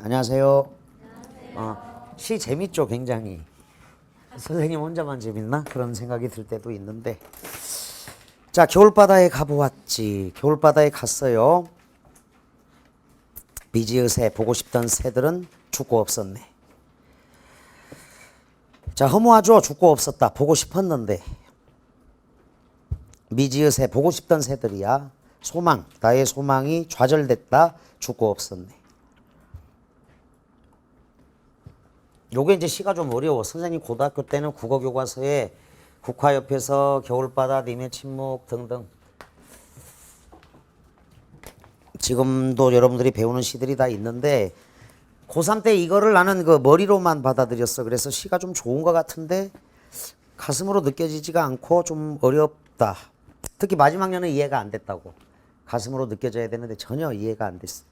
안녕하세요. 시 재밌죠, 굉장히. 선생님 혼자만 재밌나? 그런 생각이 들 때도 있는데. 자, 겨울바다에 가보았지. 겨울바다에 갔어요. 미지의 새, 보고 싶던 새들은 죽고 없었네. 자, 허무하죠? 죽고 없었다. 보고 싶었는데. 미지의 새, 보고 싶던 새들이야. 소망, 나의 소망이 좌절됐다. 죽고 없었네. 요게 이제 시가 좀 어려워. 선생님 고등학교 때는 국어 교과서에 국화 옆에서 겨울바다, 님의 침묵 등등 지금도 여러분들이 배우는 시들이 다 있는데 고3 때 이거를 나는 그 머리로만 받아들였어. 그래서 시가 좀 좋은 것 같은데 가슴으로 느껴지지가 않고 좀 어렵다. 특히 마지막 년은 이해가 안 됐다고. 가슴으로 느껴져야 되는데 전혀 이해가 안 됐어.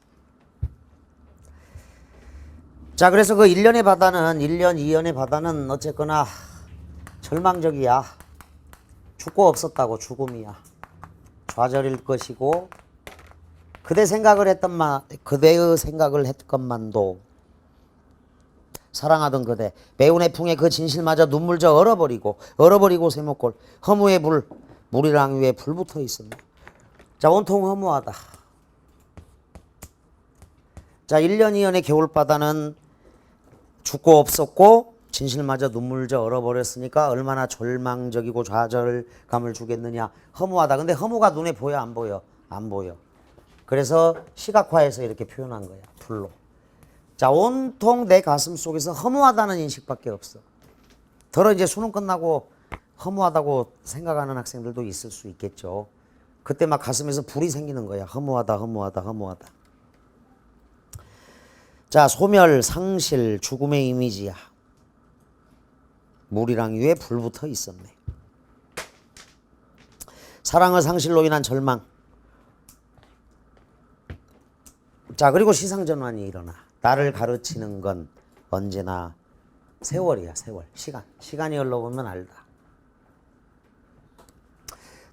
자, 그래서 그 1년의 바다는 1년, 2년의 바다는 어쨌거나 절망적이야. 죽고 없었다고. 죽음이야. 좌절일 것이고 그대의 생각을 했건만도 사랑하던 그대 매운의 풍에 그 진실마저 눈물져 얼어버리고 쇠목골 허무의 물이랑 위에 불 붙어 있었네. 자, 온통 허무하다. 자, 1년 2년의 겨울바다는 죽고 없었고 진실마저 눈물져 얼어버렸으니까 얼마나 절망적이고 좌절감을 주겠느냐. 허무하다. 근데 허무가 눈에 보여 안 보여? 안 보여. 그래서 시각화해서 이렇게 표현한 거야. 불로. 자, 온통 내 가슴 속에서 허무하다는 인식밖에 없어. 더러 이제 수능 끝나고 허무하다고 생각하는 학생들도 있을 수 있겠죠. 그때 막 가슴에서 불이 생기는 거야. 허무하다. 자, 소멸, 상실, 죽음의 이미지야. 물이랑 위에 불 붙어 있었네. 사랑의 상실로 인한 절망. 자, 그리고 시상전환이 일어나. 나를 가르치는 건 언제나 세월이야, 세월. 시간이 흘러보면 알다.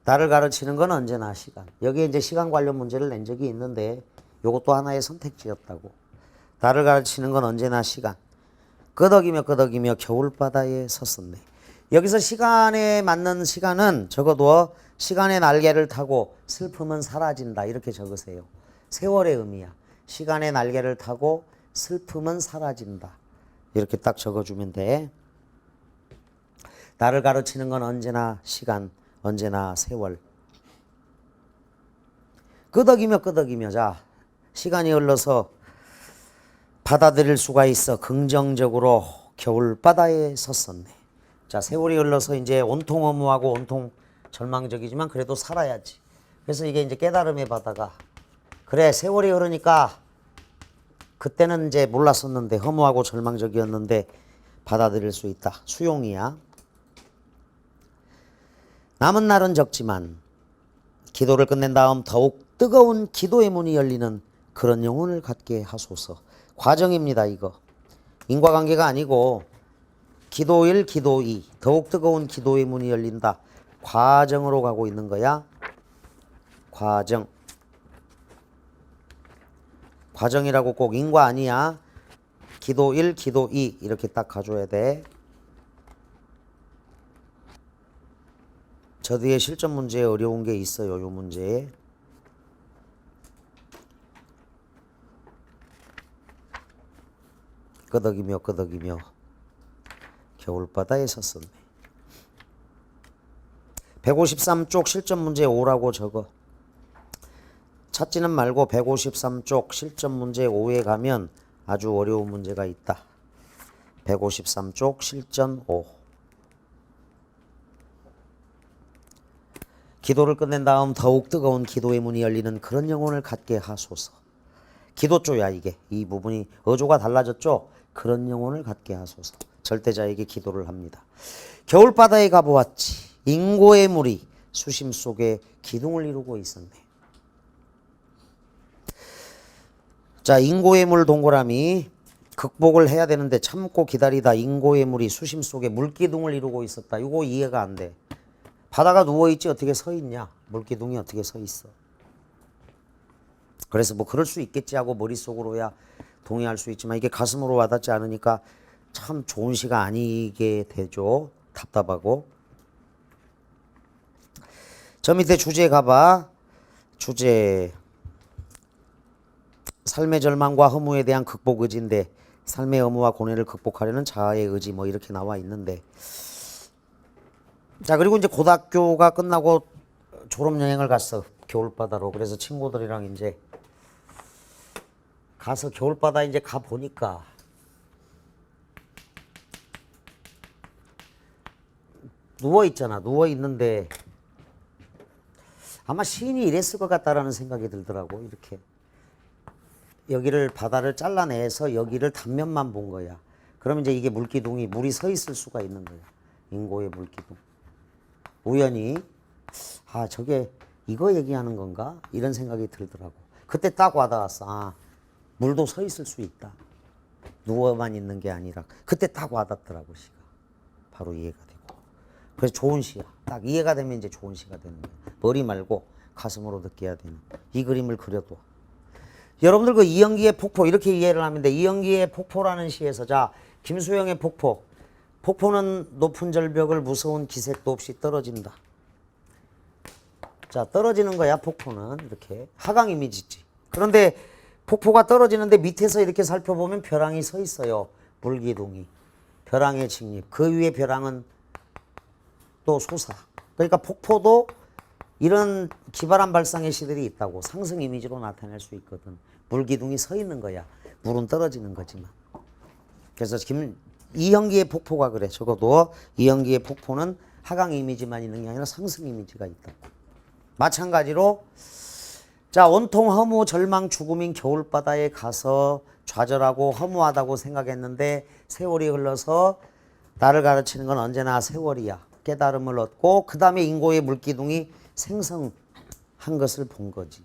나를 가르치는 건 언제나 시간. 여기에 이제 시간 관련 문제를 낸 적이 있는데 이것도 하나의 선택지였다고. 나를 가르치는 건 언제나 시간. 끄덕이며 겨울바다에 섰었네. 여기서 시간에 맞는 시간은 적어도 시간의 날개를 타고 슬픔은 사라진다. 이렇게 적으세요. 세월의 의미야. 시간의 날개를 타고 슬픔은 사라진다. 이렇게 딱 적어주면 돼. 나를 가르치는 건 언제나 시간, 언제나 세월. 끄덕이며 자, 시간이 흘러서 받아들일 수가 있어. 긍정적으로 겨울바다에 섰었네. 자, 세월이 흘러서 이제 온통 허무하고 온통 절망적이지만 그래도 살아야지. 그래서 이게 이제 깨달음의 바다가 그래, 세월이 흐르니까 그때는 이제 몰랐었는데 허무하고 절망적이었는데 받아들일 수 있다. 수용이야. 남은 날은 적지만 기도를 끝낸 다음 더욱 뜨거운 기도의 문이 열리는 그런 영혼을 갖게 하소서. 과정입니다, 이거. 인과관계가 아니고 기도 1, 기도 2. 더욱 뜨거운 기도의 문이 열린다. 과정으로 가고 있는 거야. 과정. 과정이라고 꼭 인과 아니야. 기도 1, 기도 2 이렇게 딱 가줘야 돼. 저 뒤에 실전 문제에 어려운 게 있어요. 요 문제에. 끄덕이며 겨울바다에 섰었네. 153쪽 실전 문제 5라고 적어. 찾지는 말고 153쪽 실전 문제 5에 가면 아주 어려운 문제가 있다. 153쪽 실전 5. 기도를 끝낸 다음 더욱 뜨거운 기도의 문이 열리는 그런 영혼을 갖게 하소서. 기도조야 이게. 이 부분이 어조가 달라졌죠. 그런 영혼을 갖게 하소서. 절대자에게 기도를 합니다. 겨울바다에 가보았지. 인고의 물이 수심 속에 기둥을 이루고 있었네. 자, 인고의 물 동그라미 극복을 해야 되는데 참고 기다리다 인고의 물이 수심 속에 물기둥을 이루고 있었다. 이거 이해가 안 돼. 바다가 누워있지 어떻게 서 있냐. 물기둥이 어떻게 서 있어. 그래서 뭐 그럴 수 있겠지 하고 머릿속으로야 동의할 수 있지만 이게 가슴으로 와닿지 않으니까 참 좋은 시가 아니게 되죠. 답답하고. 저 밑에 주제 가봐. 주제 삶의 절망과 허무에 대한 극복 의지인데 삶의 허무와 고뇌를 극복하려는 자아의 의지 뭐 이렇게 나와 있는데 자 그리고 이제 고등학교가 끝나고 졸업여행을 갔어. 겨울바다로. 그래서 친구들이랑 이제 가서 겨울바다 이제 가 보니까 누워 있잖아. 누워 있는데 아마 시인이 이랬을 것 같다라는 생각이 들더라고. 이렇게 여기를 바다를 잘라내서 여기를 단면만 본 거야. 그러면 이제 이게 물기둥이 물이 서 있을 수가 있는 거야. 인고의 물기둥. 우연히 아 저게 이거 얘기하는 건가? 이런 생각이 들더라고. 그때 딱 와닿았어. 아 물도 서 있을 수 있다. 누워만 있는 게 아니라 그때 딱 와닿더라고 시가. 바로 이해가 되고. 그래서 좋은 시야. 딱 이해가 되면 이제 좋은 시가 되는 거야. 머리 말고 가슴으로 느껴야 되는 이 그림을 그려도. 여러분들 그 이영기의 폭포 이렇게 이해를 하면 돼. 이영기의 폭포라는 시에서 자 김수영의 폭포. 폭포는 높은 절벽을 무서운 기색도 없이 떨어진다. 자 떨어지는 거야 폭포는. 이렇게 하강 이미지지. 그런데 폭포가 떨어지는데 밑에서 이렇게 살펴보면 벼랑이 서 있어요. 물기둥이. 벼랑의 직립. 그 위에 벼랑은 또 솟아. 그러니까 폭포도 이런 기발한 발상의 시들이 있다고. 상승 이미지로 나타낼 수 있거든. 물기둥이 서 있는 거야. 물은 떨어지는 거지만. 그래서 이형기의 폭포가 그래. 적어도 이형기의 폭포는 하강 이미지만 있는 게 아니라 상승 이미지가 있다고. 마찬가지로 자 온통 허무 절망 죽음인 겨울바다에 가서 좌절하고 허무하다고 생각했는데 세월이 흘러서 나를 가르치는 건 언제나 세월이야. 깨달음을 얻고 그 다음에 인고의 물기둥이 생성한 것을 본 거지.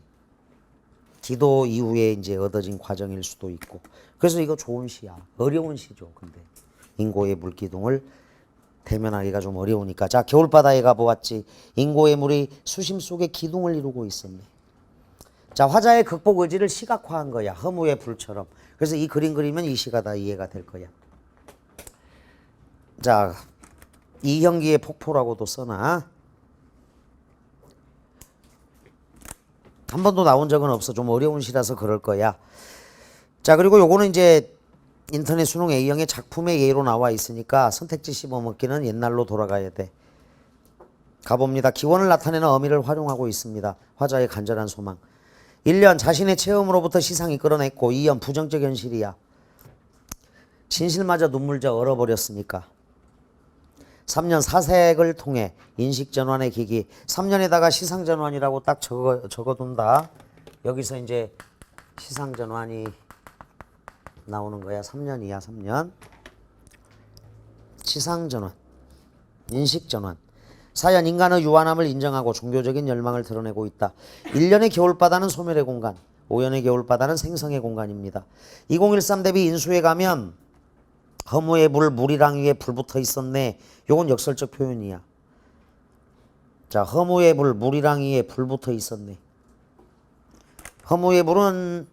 기도 이후에 이제 얻어진 과정일 수도 있고. 그래서 이거 좋은 시야. 어려운 시죠. 근데 인고의 물기둥을 대면하기가 좀 어려우니까. 자 겨울바다에 가보았지. 인고의 물이 수심 속에 기둥을 이루고 있었네. 자 화자의 극복 의지를 시각화한 거야. 허무의 불처럼. 그래서 이 그림 그리면 이 시가 다 이해가 될 거야. 자 이형기의 폭포라고도 써놔. 한 번도 나온 적은 없어. 좀 어려운 시라서 그럴 거야. 자 그리고 요거는 이제 인터넷 수능 A형의 작품의 예로 나와 있으니까 선택지 씹어먹기는 옛날로 돌아가야 돼. 가봅니다. 기원을 나타내는 어미를 활용하고 있습니다. 화자의 간절한 소망. 1년 자신의 체험으로부터 시상이 끌어냈고 2년 부정적 현실이야. 진실마저 눈물져 얼어버렸으니까. 3년 사색을 통해 인식전환의 기기. 3년에다가 시상전환이라고 딱 적어둔다. 여기서 이제 시상전환이 나오는 거야. 3년이야. 3년. 시상전환. 인식전환. 사연 인간의 유한함을 인정하고 종교적인 열망을 드러내고 있다. 1년의 겨울바다는 소멸의 공간, 5년의 겨울바다는 생성의 공간입니다. 2013 대비 인수에 가면 허무의 물이랑 위에 불 붙어 있었네. 요건 역설적 표현이야. 자, 허무의 물이랑 위에 불 붙어 있었네. 허무의 물은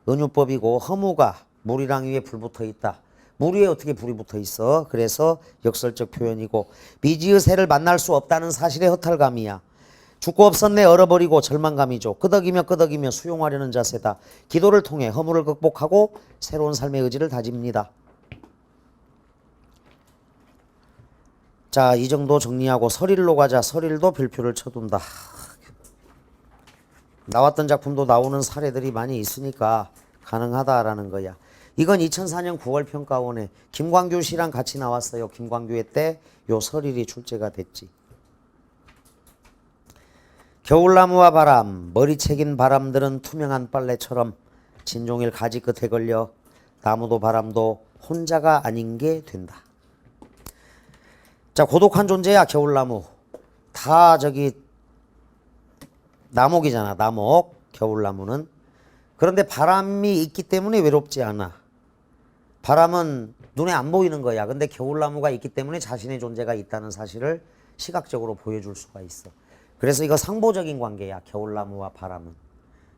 은유법이고 허무가 물이랑 위에 불 붙어 있다. 물 위에 어떻게 불이 붙어 있어? 그래서 역설적 표현이고 미지의 새를 만날 수 없다는 사실의 허탈감이야. 죽고 없었네 얼어버리고 절망감이죠. 끄덕이며 수용하려는 자세다. 기도를 통해 허무를 극복하고 새로운 삶의 의지를 다집니다. 자, 이 정도 정리하고 설일로 가자. 설일도 별표를 쳐둔다. 나왔던 작품도 나오는 사례들이 많이 있으니까 가능하다라는 거야. 이건 2004년 9월 평가원에 김광규 씨랑 같이 나왔어요. 김광규의 때 요 설일이 출제가 됐지. 겨울나무와 바람, 머리채긴 바람들은 투명한 빨래처럼 진종일 가지 끝에 걸려 나무도 바람도 혼자가 아닌 게 된다. 자, 고독한 존재야 겨울나무. 다 저기 나목이잖아. 나목. 겨울나무는. 그런데 바람이 있기 때문에 외롭지 않아. 바람은 눈에 안 보이는 거야. 근데 겨울나무가 있기 때문에 자신의 존재가 있다는 사실을 시각적으로 보여줄 수가 있어. 그래서 이거 상보적인 관계야. 겨울나무와 바람은.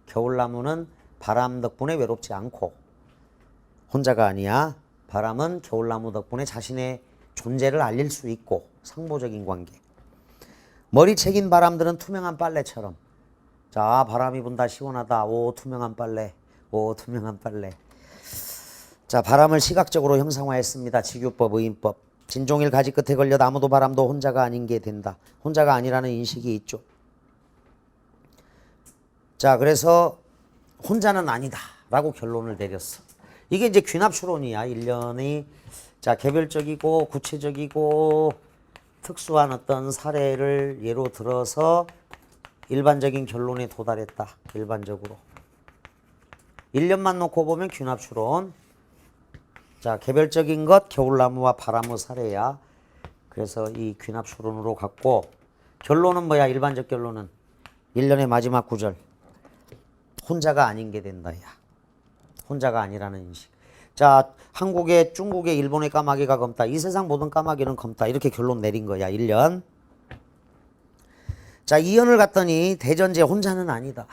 겨울나무는 바람 덕분에 외롭지 않고 혼자가 아니야. 바람은 겨울나무 덕분에 자신의 존재를 알릴 수 있고 상보적인 관계. 머리채긴 바람들은 투명한 빨래처럼. 자, 바람이 분다 시원하다. 오, 투명한 빨래. 오, 투명한 빨래. 자, 바람을 시각적으로 형상화했습니다. 직유법, 의인법. 진종일 가지 끝에 걸려 나무도 바람도 혼자가 아닌 게 된다. 혼자가 아니라는 인식이 있죠. 자, 그래서 혼자는 아니다 라고 결론을 내렸어. 이게 이제 귀납추론이야. 일련의 자, 개별적이고 구체적이고 특수한 어떤 사례를 예로 들어서 일반적인 결론에 도달했다. 일반적으로. 일련만 놓고 보면 귀납추론. 자, 개별적인 것 겨울나무와 바람의 사례야. 그래서 이 귀납추론으로 갔고 결론은 뭐야? 일반적 결론은 일련의 마지막 구절. 혼자가 아닌 게 된다. 야. 혼자가 아니라는 인식. 자, 한국에 중국에 일본의 까마귀가 검다. 이 세상 모든 까마귀는 검다. 이렇게 결론 내린 거야. 1년. 자, 2연을 갔더니 대전제 혼자는 아니다.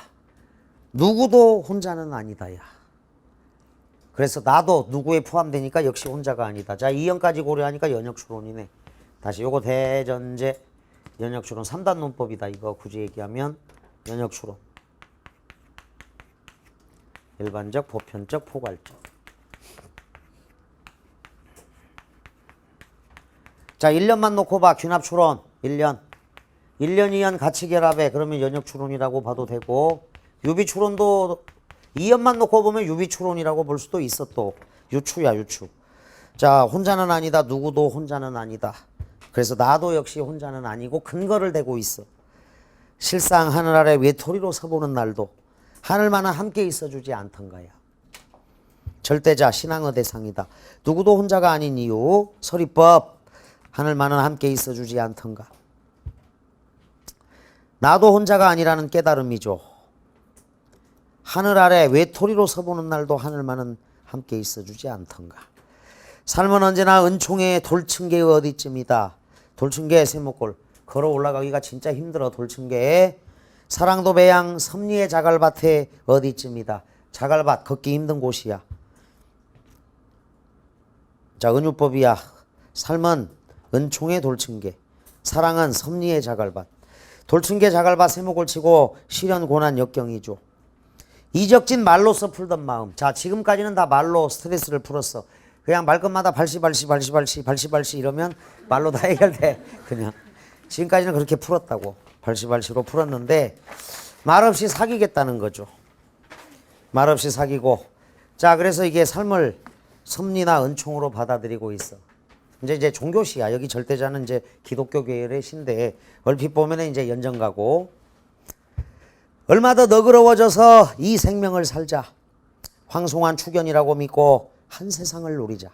누구도 혼자는 아니다. 야. 그래서 나도 누구에 포함되니까 역시 혼자가 아니다. 자, 2연까지 고려하니까 연역추론이네. 다시 요거 대전제 연역추론 3단 논법이다. 이거 굳이 얘기하면 연역추론. 일반적, 보편적, 포괄적. 자, 1년만 놓고 봐. 귀납추론 1년. 1년, 2년 같이 결합해. 그러면 연역추론이라고 봐도 되고 유비추론도 2년만 놓고 보면 유비추론이라고 볼 수도 있어. 또 유추야, 유추. 자, 혼자는 아니다. 누구도 혼자는 아니다. 그래서 나도 역시 혼자는 아니고 근거를 대고 있어. 실상 하늘 아래 외톨이로 서보는 날도 하늘만은 함께 있어주지 않던가야. 절대자 신앙의 대상이다. 누구도 혼자가 아닌 이유 서리법 하늘만은 함께 있어주지 않던가. 나도 혼자가 아니라는 깨달음이죠. 하늘 아래 외톨이로 서보는 날도 하늘만은 함께 있어주지 않던가. 삶은 언제나 은총의 돌층계의 어디쯤이다. 돌층계 세목골 걸어 올라가기가 진짜 힘들어. 돌층계 사랑도 배양 섭리의 자갈밭에 어디쯤이다. 자갈밭 걷기 힘든 곳이야. 자, 은유법이야. 삶은 은총의 돌층계, 사랑은 섭리의 자갈밭. 돌층계 자갈밭 세목을 치고 시련 고난 역경이죠. 이적진 말로써 풀던 마음. 자, 지금까지는 다 말로 스트레스를 풀었어. 그냥 말끝마다 발시 이러면 말로 다 해결돼. 그냥 지금까지는 그렇게 풀었다고. 발시로 풀었는데 말없이 사귀겠다는 거죠. 말없이 사귀고. 자, 그래서 이게 삶을 섭리나 은총으로 받아들이고 있어. 이제 종교시야. 여기 절대자는 이제 기독교 계열의 신데 얼핏 보면은 이제 연정가고. 얼마 더 너그러워져서 이 생명을 살자. 황송한 추견이라고 믿고 한 세상을 누리자.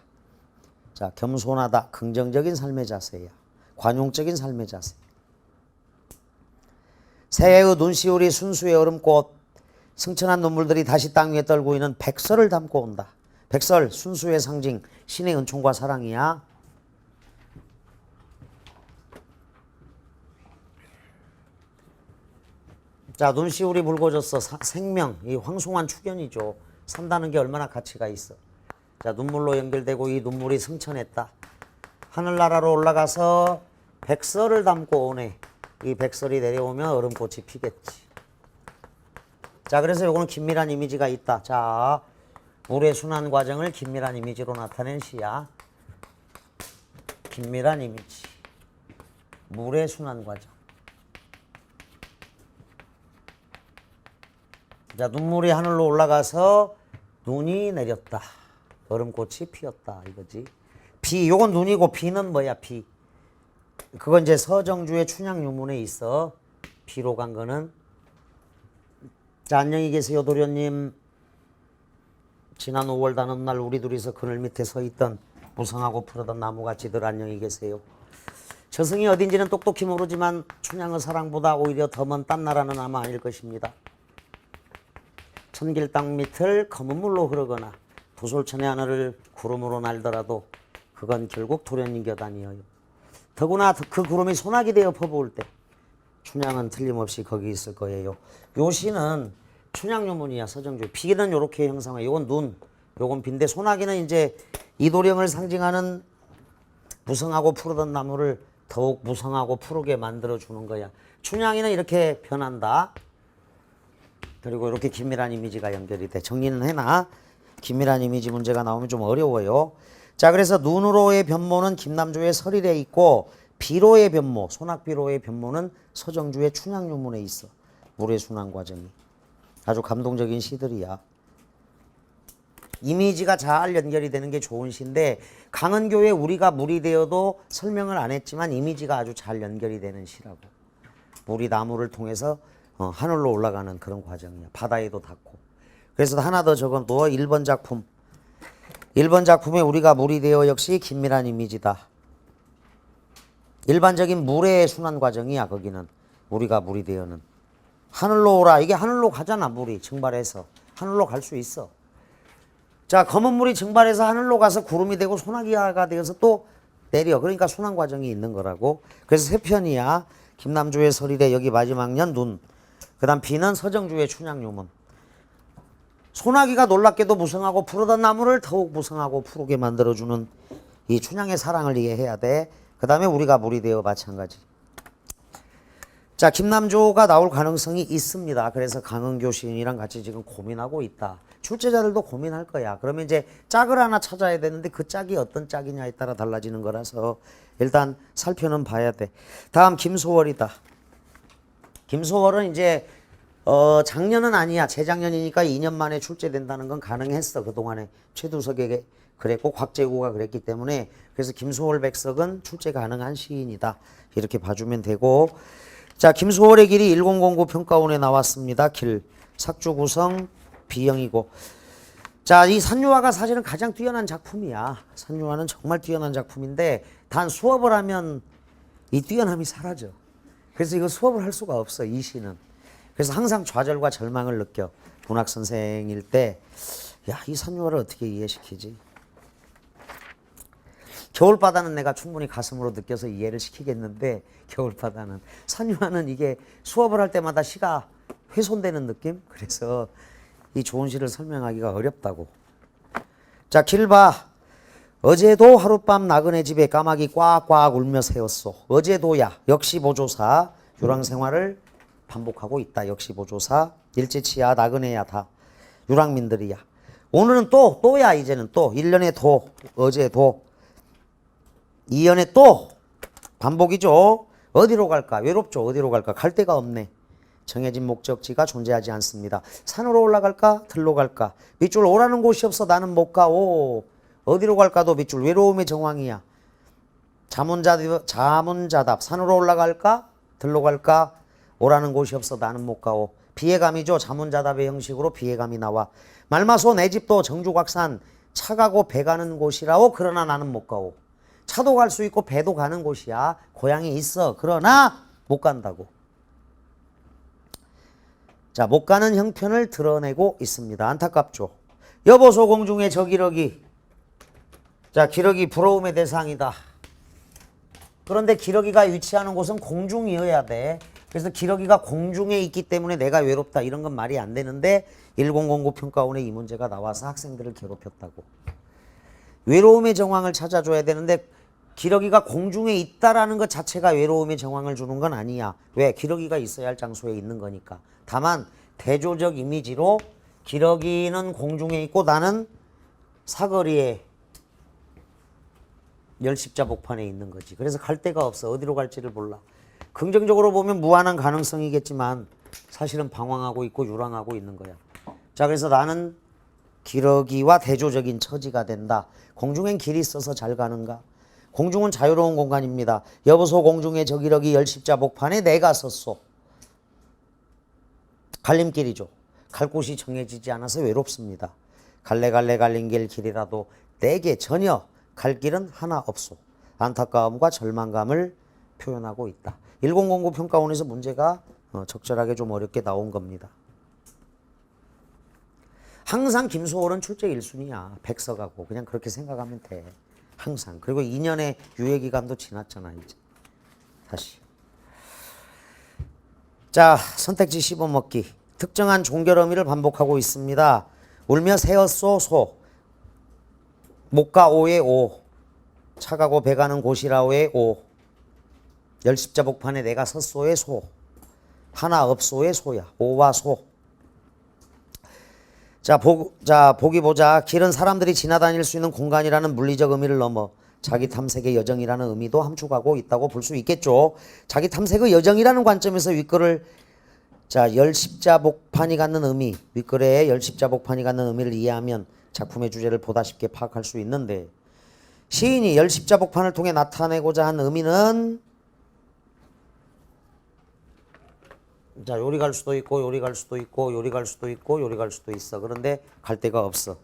자, 겸손하다. 긍정적인 삶의 자세야. 관용적인 삶의 자세. 새해의 눈시울이 순수의 얼음꽃. 승천한 눈물들이 다시 땅 위에 떨고 있는 백설을 담고 온다. 백설, 순수의 상징, 신의 은총과 사랑이야. 자, 눈시울이 붉어졌어. 생명, 이 황송한 추견이죠. 산다는 게 얼마나 가치가 있어. 자, 눈물로 연결되고 이 눈물이 승천했다. 하늘나라로 올라가서 백설을 담고 오네. 이 백설이 내려오면 얼음꽃이 피겠지. 자, 그래서 요거는 긴밀한 이미지가 있다. 자, 물의 순환 과정을 긴밀한 이미지로 나타낸 시야. 긴밀한 이미지. 물의 순환 과정. 자, 눈물이 하늘로 올라가서 눈이 내렸다. 얼음꽃이 피었다. 이거지. 비, 요건 눈이고 비는 뭐야, 비. 그건 이제 서정주의 춘향유문에 있어. 비로 간 거는. 자, 안녕히 계세요, 도련님. 지난 5월 단오날 우리 둘이서 그늘 밑에 서 있던 무성하고 푸르던 나무같이들 안녕히 계세요. 저승이 어딘지는 똑똑히 모르지만 춘향의 사랑보다 오히려 더 먼 딴 나라는 아마 아닐 것입니다. 천길 땅 밑을 검은 물로 흐르거나 부솔천의 하늘을 구름으로 날더라도 그건 결국 도련님 곁 아니에요. 더구나 그 구름이 소나기 되어 퍼부을 때 춘향은 틀림없이 거기 있을 거예요. 요 시는 춘향유문이야. 서정주. 비는 요렇게 형상화. 요건 눈. 요건 빈데 소나기는 이제 이도령을 상징하는 무성하고 푸르던 나무를 더욱 무성하고 푸르게 만들어 주는 거야. 춘향이는 이렇게 변한다. 그리고 이렇게 긴밀한 이미지가 연결이 돼. 정리는 해놔. 긴밀한 이미지 문제가 나오면 좀 어려워요. 자, 그래서 눈으로의 변모는 김남조의 설일에 있고 비로의 변모, 소낙비로의 변모는 서정주의 춘향유문에 있어. 물의 순환 과정이. 아주 감동적인 시들이야. 이미지가 잘 연결이 되는 게 좋은 시인데 강은교의 우리가 물이 되어도 설명을 안 했지만 이미지가 아주 잘 연결이 되는 시라고. 물이 나무를 통해서 하늘로 올라가는 그런 과정이야. 바다에도 닿고. 그래서 하나 더 적어둬. 1번 작품. 1번 작품에 우리가 물이 되어 역시 긴밀한 이미지다. 일반적인 물의 순환 과정이야. 거기는 우리가 물이 되어는. 하늘로 오라. 이게 하늘로 가잖아. 물이 증발해서. 하늘로 갈 수 있어. 자, 검은 물이 증발해서 하늘로 가서 구름이 되고 소나기가 되어서 또 내려. 그러니까 순환 과정이 있는 거라고. 그래서 세 편이야. 김남조의 설일에 여기 마지막 년 눈. 그 다음 비는 서정주의 춘향유문. 소나기가 놀랍게도 무성하고 푸르던 나무를 더욱 무성하고 푸르게 만들어주는 이 춘향의 사랑을 이해해야 돼. 그 다음에 우리가 물이 되어 마찬가지. 자, 김남조가 나올 가능성이 있습니다. 그래서 강은교 시인이랑 같이 지금 고민하고 있다. 출제자들도 고민할 거야. 그러면 이제 짝을 하나 찾아야 되는데 그 짝이 어떤 짝이냐에 따라 달라지는 거라서 일단 살펴는 봐야 돼. 다음 김소월이다. 김소월은 이제 작년은 아니야. 재작년이니까 2년 만에 출제된다는 건 가능했어. 그동안에 최두석에게 그랬고 곽재우가 그랬기 때문에. 그래서 김소월 백석은 출제 가능한 시인이다. 이렇게 봐주면 되고. 자, 김소월의 길이 1009 평가원에 나왔습니다. 길 삭주구성 비영이고. 자, 이 산유화가 사실은 가장 뛰어난 작품이야. 산유화는 정말 뛰어난 작품인데 단 수업을 하면 이 뛰어남이 사라져. 그래서 이거 수업을 할 수가 없어. 이 시는. 그래서 항상 좌절과 절망을 느껴. 문학 선생일 때 야, 이 산유화를 어떻게 이해시키지? 겨울바다는 내가 충분히 가슴으로 느껴서 이해를 시키겠는데 겨울바다는. 산유화는 이게 수업을 할 때마다 시가 훼손되는 느낌? 그래서 이 좋은 시를 설명하기가 어렵다고. 자, 길 봐. 어제도 하룻밤 나그네 집에 까마귀 꽉꽉 울며 새었소. 어제도야. 역시 보조사. 유랑생활을 반복하고 있다. 역시 보조사. 일제치야 나그네야 다. 유랑민들이야. 오늘은 또야 이제는 또. 1년에 도. 어제도. 2년에 또. 반복이죠. 어디로 갈까? 외롭죠. 어디로 갈까? 갈 데가 없네. 정해진 목적지가 존재하지 않습니다. 산으로 올라갈까? 들로 갈까? 밑줄 오라는 곳이 없어 나는 못 가. 오. 어디로 갈까도 밑줄. 외로움의 정황이야. 자문자답. 산으로 올라갈까? 들로 갈까? 오라는 곳이 없어 나는 못 가오. 비해감이죠. 자문자답의 형식으로 비해감이 나와. 말마소 내 집도 정주곽산 차 가고 배 가는 곳이라오. 그러나 나는 못 가오. 차도 갈 수 있고 배도 가는 곳이야. 고향이 있어. 그러나 못 간다고. 자, 못 가는 형편을 드러내고 있습니다. 안타깝죠. 여보소 공중의 저 기러기. 자, 기러기 부러움의 대상이다. 그런데 기러기가 위치하는 곳은 공중이어야 돼. 그래서 기러기가 공중에 있기 때문에 내가 외롭다. 이런 건 말이 안 되는데 1009 평가원에 이 문제가 나와서 학생들을 괴롭혔다고. 외로움의 정황을 찾아줘야 되는데 기러기가 공중에 있다라는 것 자체가 외로움의 정황을 주는 건 아니야. 왜? 기러기가 있어야 할 장소에 있는 거니까. 다만 대조적 이미지로 기러기는 공중에 있고 나는 사거리에 열십자 복판에 있는 거지. 그래서 갈 데가 없어. 어디로 갈지를 몰라. 긍정적으로 보면 무한한 가능성이겠지만 사실은 방황하고 있고 유랑하고 있는 거야. 자, 그래서 나는 기러기와 대조적인 처지가 된다. 공중엔 길이 있어서 잘 가는가? 공중은 자유로운 공간입니다. 여보소 공중에 저 기러기 열십자 복판에 내가 섰소. 갈림길이죠. 갈 곳이 정해지지 않아서 외롭습니다. 갈래갈래 갈린 길이라도 내게 전혀 갈 길은 하나 없소. 안타까움과 절망감을 표현하고 있다. 1009 평가원에서 문제가 적절하게 좀 어렵게 나온 겁니다. 항상 김소월은 출제 1순위야. 백석하고 그냥 그렇게 생각하면 돼. 항상. 그리고 2년의 유예기간도 지났잖아 이제. 다시. 자, 선택지 씹어먹기. 특정한 종결 어미를 반복하고 있습니다. 울며 새었소 소. 목가 오의 오. 차가고 배가는 곳이라오의 오. 열십자복판에 내가 섰소의 소. 하나 없소의 소야. 오와 소. 자, 보기 보자. 길은 사람들이 지나다닐 수 있는 공간이라는 물리적 의미를 넘어 자기 탐색의 여정이라는 의미도 함축하고 있다고 볼 수 있겠죠. 자기 탐색의 여정이라는 관점에서 윗글을 자, 열십자복판이 갖는 의미, 윗글에 열십자복판이 갖는 의미를 이해하면 작품의 주제를 보다 쉽게 파악할 수 있는데 시인이 열십자복판을 통해 나타내고자 한 의미는 자, 요리 갈 수도 있고 요리 갈 수도 있고 요리 갈 수도 있고 요리 갈 수도 있어. 그런데 갈 데가 없어.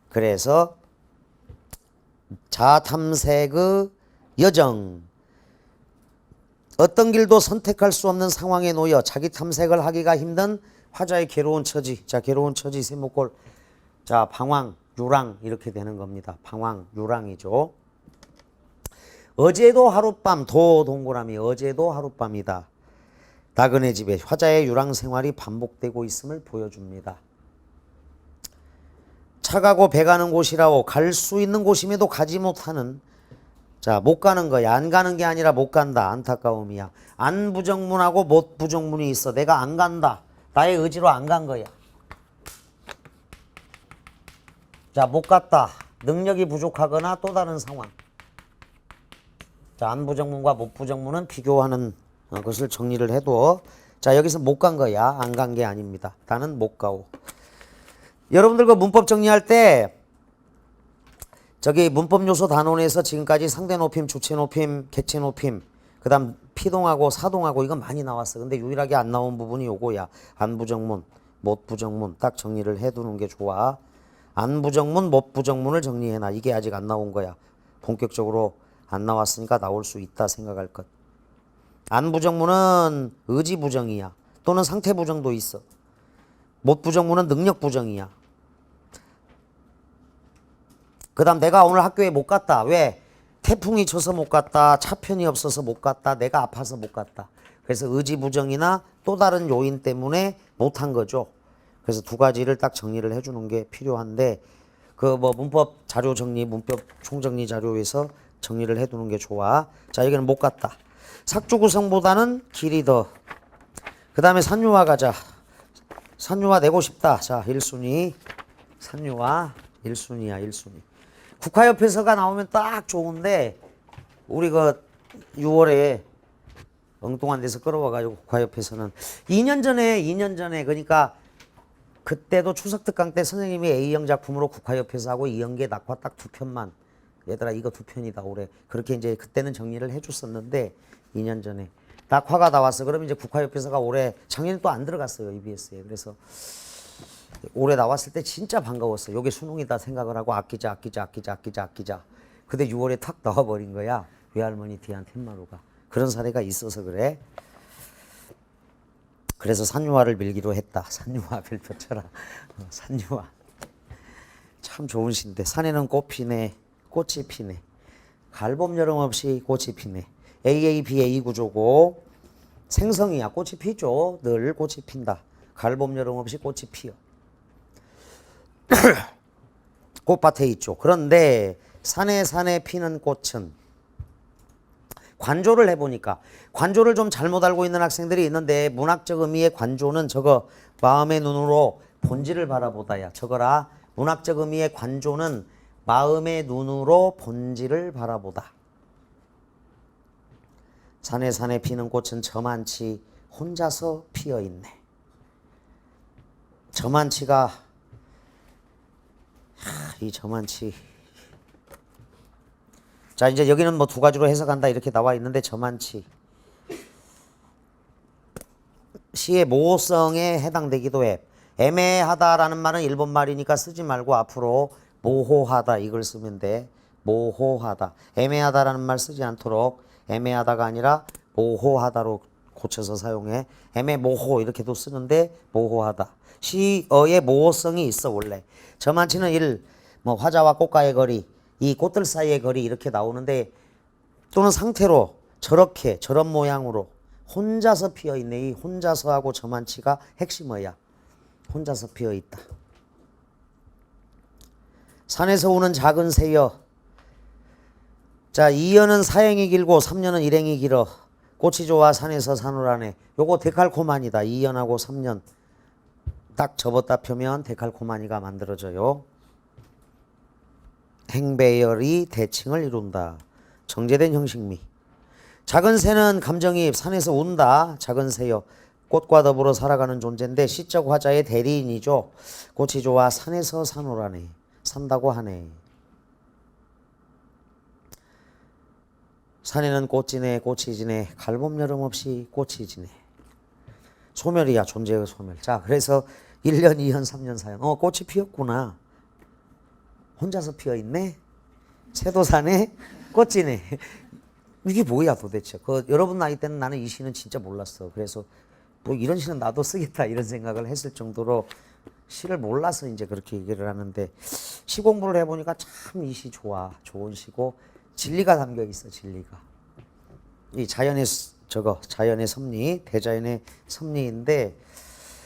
그래서 자탐색의 여정, 어떤 길도 선택할 수 없는 상황에 놓여 자기 탐색을 하기가 힘든 화자의 괴로운 처지. 자, 괴로운 처지 세목골. 자, 방황, 유랑 이렇게 되는 겁니다. 방황, 유랑이죠. 어제도 하룻밤, 도 동그라미, 어제도 하룻밤이다. 나그네 집에 화자의 유랑 생활이 반복되고 있음을 보여줍니다. 차가고 배가는 곳이라고 갈 수 있는 곳임에도 가지 못하는 자, 못 가는 거야. 안 가는 게 아니라 못 간다. 안타까움이야. 안 부정문하고 못 부정문이 있어. 내가 안 간다. 나의 의지로 안 간 거야. 자, 못 갔다. 능력이 부족하거나 또 다른 상황. 자, 안 부정문과 못 부정문은 비교하는 것을 정리를 해도 자, 여기서 못 간 거야. 안 간 게 아닙니다. 나는 못 가오. 여러분들 그 문법 정리할 때 저기 문법 요소 단원에서 지금까지 상대 높임, 주체 높임, 객체 높임, 그 다음 피동하고 사동하고 이건 많이 나왔어. 근데 유일하게 안 나온 부분이 요거야. 안 부정문, 못 부정문 딱 정리를 해두는 게 좋아. 안 부정문, 못 부정문을 정리해놔. 이게 아직 안 나온 거야. 본격적으로 안 나왔으니까 나올 수 있다 생각할 것. 안 부정문은 의지 부정이야. 또는 상태 부정도 있어. 못 부정문은 능력 부정이야. 그 다음 내가 오늘 학교에 못 갔다. 왜? 태풍이 쳐서 못 갔다. 차편이 없어서 못 갔다. 내가 아파서 못 갔다. 그래서 의지 부정이나 또 다른 요인 때문에 못한 거죠. 그래서 두 가지를 딱 정리를 해주는 게 필요한데 그 뭐 문법 자료 정리, 문법 총정리 자료에서 정리를 해두는 게 좋아. 자, 여기는 못 갔다. 삭주 구성보다는 길이 더. 그 다음에 산유화 가자. 산유화 내고 싶다. 자, 1순위. 산유화 1순위야, 1순위. 국화협회서가 나오면 딱 좋은데 우리 그 6월에 엉뚱한 데서 끌어와가지고 국화협회서는 2년 전에 그러니까 그때도 추석특강 때 선생님이 A형 작품으로 국화협회서 하고 이영계 낙화 딱 두 편만 얘들아 이거 두 편이다 올해 그렇게 이제 그때는 정리를 해줬었는데 2년 전에 낙화가 나왔어. 그러면 이제 국화협회서가 올해 작년에 또 안 들어갔어요 EBS에. 그래서 올해 나왔을 때 진짜 반가웠어. 요게 수능이다 생각을 하고 아끼자. 근데 6월에 탁 나와버린 거야. 외할머니 뒤한 텐마루가. 그런 사례가 있어서 그래. 그래서 산유화를 밀기로 했다. 산유화 별표 쳐라. 산유화. 참 좋은 시인데 산에는 꽃 피네. 꽃이 피네. 갈봄 여름 없이 꽃이 피네. AABA 구조고 생성이야. 꽃이 피죠. 늘 꽃이 핀다. 갈봄 여름 없이 꽃이 피어. 꽃밭에 있죠. 그런데 산에 피는 꽃은 관조를 해보니까 관조를 좀 잘못 알고 있는 학생들이 있는데 문학적 의미의 관조는 저거 마음의 눈으로 본질을 바라보다야. 저거라. 문학적 의미의 관조는 마음의 눈으로 본질을 바라보다. 산에 피는 꽃은 저만치 혼자서 피어있네. 저만치가 이 저만치. 자, 이제 여기는 뭐 두 가지로 해석한다 이렇게 나와 있는데 저만치 시의 모호성에 해당되기도 해. 애매하다라는 말은 일본 말이니까 쓰지 말고 앞으로 모호하다 이걸 쓰면 돼. 모호하다. 애매하다라는 말 쓰지 않도록 애매하다가 아니라 모호하다로 고쳐서 사용해. 애매모호 이렇게도 쓰는데 모호하다. 시어의 모호성이 있어 원래. 저만치는 뭐 화자와 꽃가의 거리, 이 꽃들 사이의 거리 이렇게 나오는데 또는 상태로 저렇게 저런 모양으로 혼자서 피어있네. 이 혼자서하고 저만치가 핵심어야. 혼자서 피어있다. 산에서 오는 작은 새여. 자, 2년은 사행이 길고 3년은 일행이 길어. 꽃이 좋아 산에서 사노라네. 요거 데칼코마니다. 2년하고 3년 딱 접었다 펴면 데칼코마니가 만들어져요. 행배열이 대칭을 이룬다. 정제된 형식미. 작은 새는 감정이입. 산에서 운다. 작은 새여. 꽃과 더불어 살아가는 존재인데 시적 화자의 대리인이죠. 꽃이 좋아 산에서 사노라네. 산다고 하네. 산에는 꽃지네 꽃이 지네 갈봄 여름 없이 꽃이 지네. 소멸이야. 존재의 소멸. 자, 그래서 1년 2년 3년 4년 꽃이 피었구나. 혼자서 피어있네. 새도 사네. 꽃지네. 이게 뭐야 도대체. 여러분 나이 때는 나는 이 시는 진짜 몰랐어. 그래서 뭐 이런 시는 나도 쓰겠다 이런 생각을 했을 정도로 시를 몰라서 이제 그렇게 얘기를 하는데, 시 공부를 해보니까 참 이 시 좋아. 좋은 시고 진리가 담겨 있어. 진리가. 이 자연의 자연의 섭리, 대자연의 섭리인데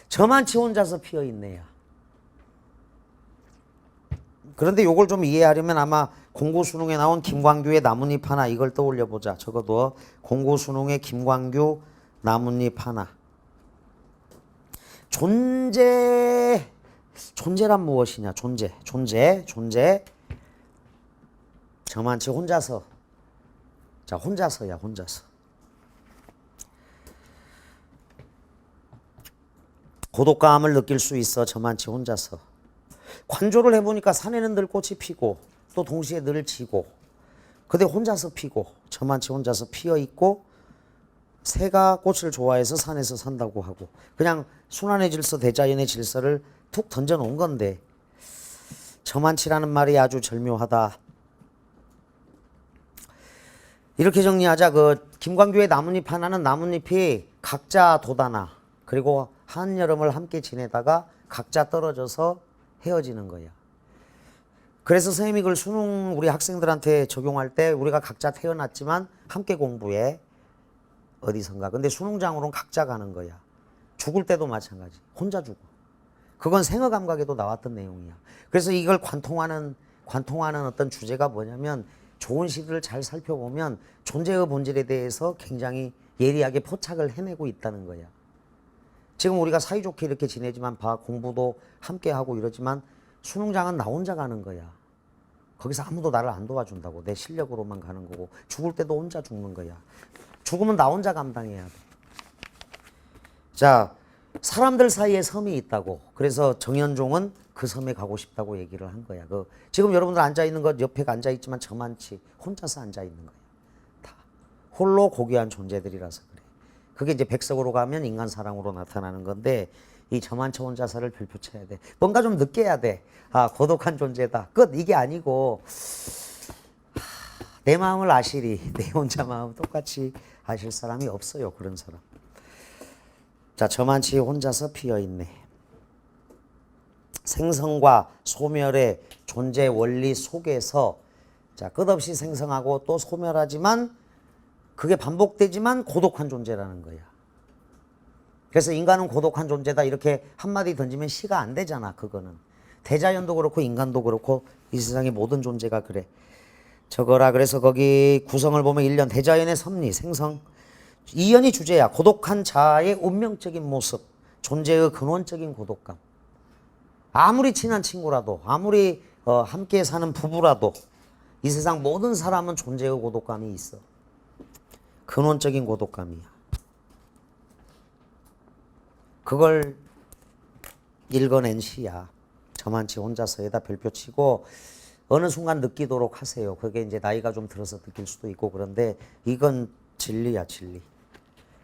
저만치 혼자서 피어 있네요. 그런데 요걸 좀 이해하려면 아마 공고 수능에 나온 김광규의 나뭇잎 하나 이걸 떠올려 보자. 적어도 공고 수능의 김광규 나뭇잎 하나. 존재란 무엇이냐? 존재. 저만치 혼자서. 자, 혼자서야. 고독감을 느낄 수 있어. 저만치 혼자서. 관조를 해보니까 산에는 늘 꽃이 피고 또 동시에 늘 지고, 근데 혼자서 피고 저만치 혼자서 피어있고, 새가 꽃을 좋아해서 산에서 산다고 하고, 그냥 순환의 질서 대자연의 질서를 툭 던져놓은 건데 저만치라는 말이 아주 절묘하다. 이렇게 정리하자. 김광규의 나뭇잎 하나는 나뭇잎이 각자 돋아나 그리고 한여름을 함께 지내다가 각자 떨어져서 헤어지는 거야. 그래서 선생님이 그걸 수능 우리 학생들한테 적용할 때 우리가 각자 태어났지만 함께 공부해. 어디선가. 근데 수능장으로는 각자 가는 거야. 죽을 때도 마찬가지. 혼자 죽어. 그건 생어 감각에도 나왔던 내용이야. 그래서 이걸 관통하는 어떤 주제가 뭐냐면, 좋은 시를 잘 살펴보면 존재의 본질에 대해서 굉장히 예리하게 포착을 해내고 있다는 거야. 지금 우리가 사이좋게 이렇게 지내지만 공부도 함께 하고 이러지만 수능장은 나 혼자 가는 거야. 거기서 아무도 나를 안 도와준다고. 내 실력으로만 가는 거고, 죽을 때도 혼자 죽는 거야. 죽으면 나 혼자 감당해야 돼. 자, 사람들 사이에 섬이 있다고. 그래서 정현종은 그 섬에 가고 싶다고 얘기를 한 거야. 지금 여러분들 앉아있는 것 옆에 앉아있지만 저만치 혼자서 앉아있는 거야. 다 홀로 고귀한 존재들이라서 그래. 그게 이제 백석으로 가면 인간 사랑으로 나타나는 건데, 이 저만치 혼자서를 별표 쳐야 돼. 뭔가 좀 느껴야 돼. 아, 고독한 존재다. 끝. 이게 아니고 내 마음을 아시리. 내 혼자 마음 똑같이 아실 사람이 없어요. 그런 사람. 자, 저만치 혼자서 피어있네. 생성과 소멸의 존재 원리 속에서, 자, 끝없이 생성하고 또 소멸하지만 그게 반복되지만 고독한 존재라는 거야. 그래서 인간은 고독한 존재다 이렇게 한마디 던지면 시가 안 되잖아. 그거는 대자연도 그렇고 인간도 그렇고 이 세상의 모든 존재가 그래. 저거라. 그래서 거기 구성을 보면 1년 대자연의 섭리 생성, 2년이 주제야. 고독한 자아의 운명적인 모습, 존재의 근원적인 고독감. 아무리 친한 친구라도, 아무리 함께 사는 부부라도 이 세상 모든 사람은 존재의 고독감이 있어. 근원적인 고독감이야. 그걸 읽어낸 시야. 저만치 혼자서에다 별표 치고 어느 순간 느끼도록 하세요. 그게 이제 나이가 좀 들어서 느낄 수도 있고 그런데 이건 진리야, 진리.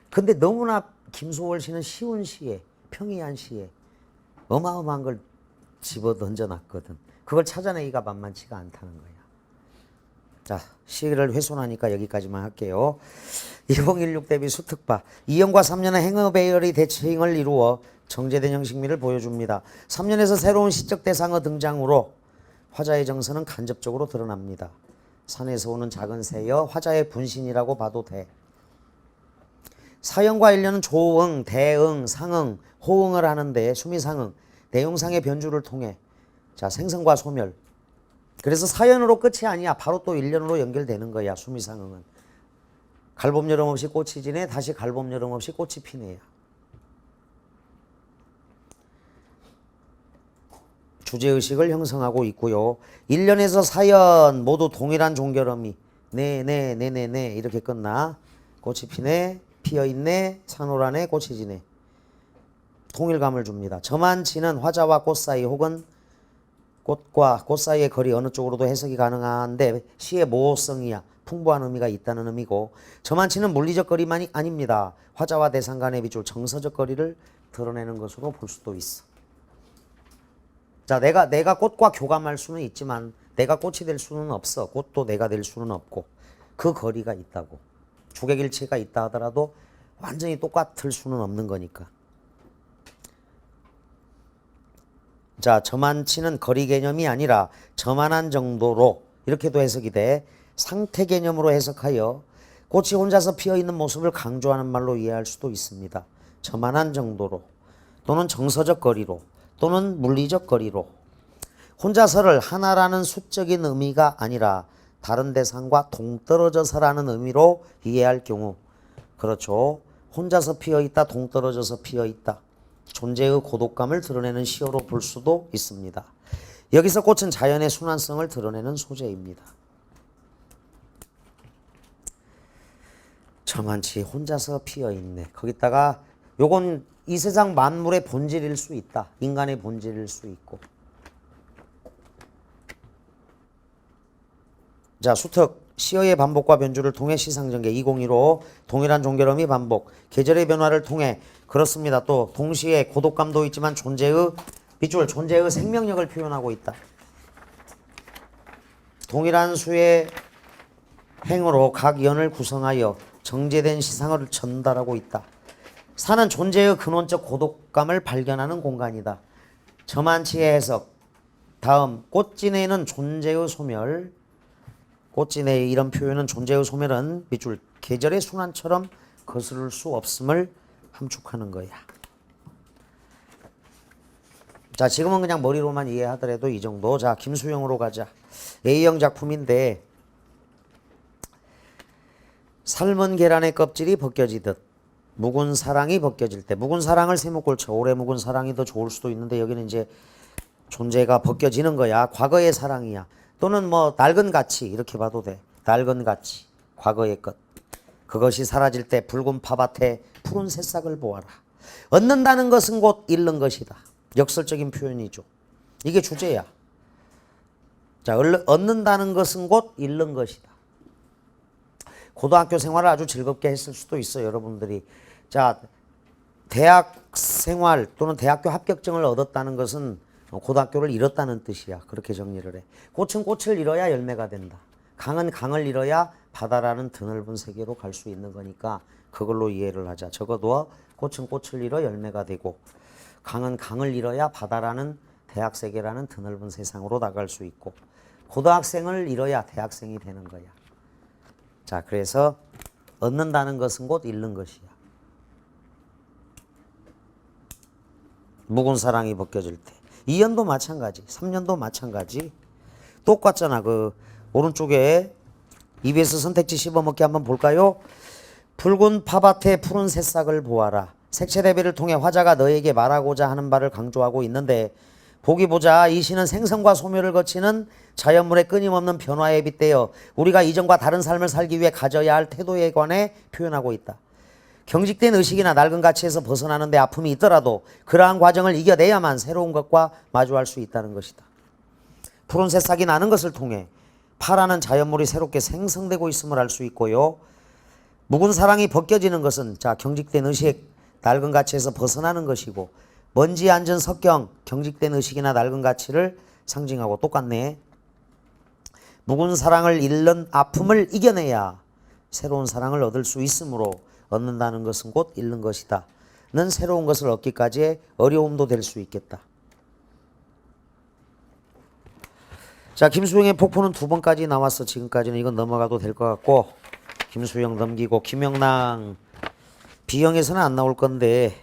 근데 너무나 김소월 씨는 쉬운 시에, 평이한 시에 어마어마한 걸 집어 던져놨거든. 그걸 찾아내기가 만만치가 않다는 거야. 자, 시를 훼손하니까 여기까지만 할게요. 2016 대비 수특파. 2년과 3년의 행어배열이 대칭을 이루어 정제된 형식미를 보여줍니다. 3년에서 새로운 시적 대상의 등장으로 화자의 정서는 간접적으로 드러납니다. 산에서 오는 작은 새여 화자의 분신이라고 봐도 돼. 4년과 1년은 조응, 대응, 상응, 호응을 하는데 수미상응, 내용상의 변주를 통해, 자, 생성과 소멸, 그래서 사연으로 끝이 아니야. 바로 또 일년으로 연결되는 거야. 수미상응은. 갈봄 여름 없이 꽃이 지네. 다시 갈봄 여름 없이 꽃이 피네야. 주제의식을 형성하고 있고요. 1년에서 사연 모두 동일한 종결음이 네 이렇게 끝나. 꽃이 피네, 피어있네, 산호라네, 꽃이 지네. 통일감을 줍니다. 저만치는 화자와 꽃 사이 혹은 꽃과 꽃 사이의 거리 어느 쪽으로도 해석이 가능한데 시의 모호성이야. 풍부한 의미가 있다는 의미고, 저만치는 물리적 거리만이 아닙니다. 화자와 대상 간의 비출 정서적 거리를 드러내는 것으로 볼 수도 있어. 자, 내가 꽃과 교감할 수는 있지만 내가 꽃이 될 수는 없어. 꽃도 내가 될 수는 없고, 그 거리가 있다고. 주객일치가 있다 하더라도 완전히 똑같을 수는 없는 거니까. 자, 저만치는 거리 개념이 아니라 저만한 정도로, 이렇게도 해석이 돼. 상태 개념으로 해석하여 꽃이 혼자서 피어있는 모습을 강조하는 말로 이해할 수도 있습니다. 저만한 정도로, 또는 정서적 거리로, 또는 물리적 거리로. 혼자서를 하나라는 수적인 의미가 아니라 다른 대상과 동떨어져서라는 의미로 이해할 경우, 그렇죠. 혼자서 피어있다, 동떨어져서 피어있다. 존재의 고독감을 드러내는 시어로 볼 수도 있습니다. 여기서 꽃은 자연의 순환성을 드러내는 소재입니다. 저만치 혼자서 피어있네. 거기다가 요건 이 세상 만물의 본질일 수 있다. 인간의 본질일 수 있고. 자, 수특 시어의 반복과 변주를 통해 시상전개 2015 동일한 종결음이 반복. 계절의 변화를 통해 그렇습니다. 또 동시에 고독감도 있지만 존재의 밑줄, 존재의 생명력을 표현하고 있다. 동일한 수의 행으로 각 연을 구성하여 정제된 시상을 전달하고 있다. 산은 존재의 근원적 고독감을 발견하는 공간이다. 저만치의 해석. 다음, 꽃진해는 존재의 소멸. 꽃진해의 이런 표현은 존재의 소멸은 밑줄 계절의 순환처럼 거스를 수 없음을 함축하는 거야. 자, 지금은 그냥 머리로만 이해하더라도 이 정도. 자, 김수영으로 가자. A형 작품인데, 삶은 계란의 껍질이 벗겨지듯 묵은 사랑이 벗겨질 때, 묵은 사랑을 세목골쳐 오래 묵은 사랑이 더 좋을 수도 있는데 여기는 이제 존재가 벗겨지는 거야. 과거의 사랑이야. 또는 뭐 낡은 가치 이렇게 봐도 돼. 낡은 가치, 과거의 것. 그것이 사라질 때 붉은 팝밭에 푸른 새싹을 보아라. 얻는다는 것은 곧 잃는 것이다. 역설적인 표현이죠. 이게 주제야. 자, 얻는다는 것은 곧 잃는 것이다. 고등학교 생활을 아주 즐겁게 했을 수도 있어요, 여러분들이. 자, 대학 생활 또는 대학교 합격증을 얻었다는 것은 고등학교를 잃었다는 뜻이야. 그렇게 정리를 해. 꽃은 꽃을 잃어야 열매가 된다. 강은 강을 잃어야 바다라는 드넓은 세계로 갈 수 있는 거니까 그걸로 이해를 하자. 적어도 꽃은 꽃을 잃어 열매가 되고, 강은 강을 잃어야 바다라는 대학 세계라는 드넓은 세상으로 나갈 수 있고, 고등학생을 잃어야 대학생이 되는 거야. 자, 그래서 얻는다는 것은 곧 잃는 것이야. 묵은 사랑이 벗겨질 때. 2년도 마찬가지, 3년도 마찬가지. 똑같잖아. 그 오른쪽에 EBS 선택지 씹어먹기 한번 볼까요? 붉은 팝밭에 푸른 새싹을 보아라. 색채 대비를 통해 화자가 너에게 말하고자 하는 바를 강조하고 있는데, 보기 보자. 이 시는 생성과 소멸을 거치는 자연물의 끊임없는 변화에 빗대어 우리가 이전과 다른 삶을 살기 위해 가져야 할 태도에 관해 표현하고 있다. 경직된 의식이나 낡은 가치에서 벗어나는 데 아픔이 있더라도 그러한 과정을 이겨내야만 새로운 것과 마주할 수 있다는 것이다. 푸른 새싹이 나는 것을 통해 파라는 자연물이 새롭게 생성되고 있음을 알 수 있고요. 묵은 사랑이 벗겨지는 것은, 자, 경직된 의식, 낡은 가치에서 벗어나는 것이고, 먼지에 앉은 석경, 경직된 의식이나 낡은 가치를 상징하고 똑같네. 묵은 사랑을 잃는 아픔을 이겨내야 새로운 사랑을 얻을 수 있으므로 얻는다는 것은 곧 잃는 것이다. 는 새로운 것을 얻기까지의 어려움도 될 수 있겠다. 자, 김수영의 폭포는 2번까지 나왔어. 지금까지는 이건 넘어가도 될 것 같고, 김수영 넘기고, 김영랑 B형에서는 안 나올 건데